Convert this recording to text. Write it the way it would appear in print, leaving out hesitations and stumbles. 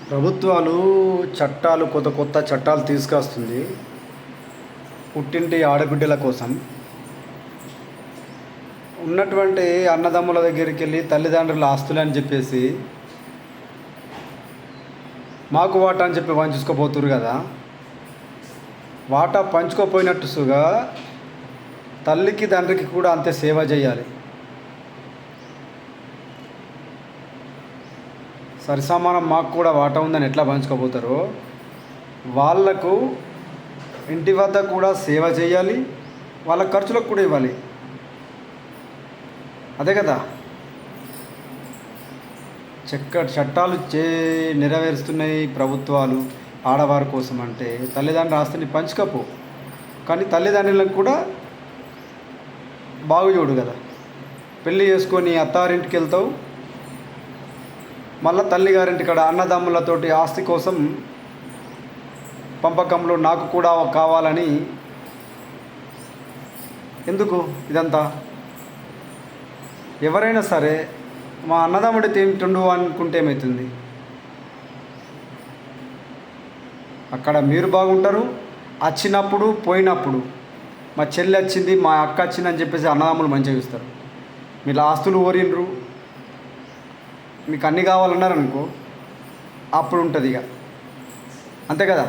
ప్రభుత్వాలు చట్టాలు కొత్త కొత్త చట్టాలు తీసుకొస్తుంది పుట్టింటి ఆడబిడ్డల కోసం. ఉన్నటువంటి అన్నదమ్ముల దగ్గరికి వెళ్ళి తల్లిదండ్రుల ఆస్తులు అని చెప్పేసి మాకు వాటా అని చెప్పి పంచుకోపోతురు కదా. వాటా పంచుకోపోయినట్టుగా తల్లికి తండ్రికి కూడా అంతే సేవ చేయాలి. సరిసమానం మాకు కూడా వాటా ఉందని ఎట్లా పంచుకోపోతారో వాళ్లకు ఇంటి వద్ద కూడా సేవ చేయాలి, వాళ్ళ ఖర్చులకు కూడా ఇవ్వాలి. అదే కదా చట్టాలు నెరవేరుస్తున్నాయి ప్రభుత్వాలు ఆడవారి కోసం. అంటే తల్లిదండ్రుల ఆస్తిని పంచుకపో, కానీ తల్లిదండ్రులకు కూడా బాగు చూడు కదా. పెళ్ళి చేసుకొని అత్తారింటికి వెళ్తావు, మళ్ళీ తల్లిగారింటికాడ అన్నదమ్ములతోటి ఆస్తి కోసం పంపకంలో నాకు కూడా కావాలని ఎందుకు ఇదంతా? ఎవరైనా సరే మా అన్నదమ్ముడి తింటుండు అనుకుంటే ఏమవుతుంది? అక్కడ మీరు బాగుంటారు, వచ్చినప్పుడు పోయినప్పుడు. మా చెల్లి వచ్చింది, మా అక్క వచ్చింది అని చెప్పేసి అన్నదమ్ములు మంచిగా చూస్తారు. మీరు ఆస్తులు ఓరిండ్రు, మీకు అన్నీ కావాలన్నారనుకో, అప్పుడు ఉంటుంది ఇక. అంతే కదా.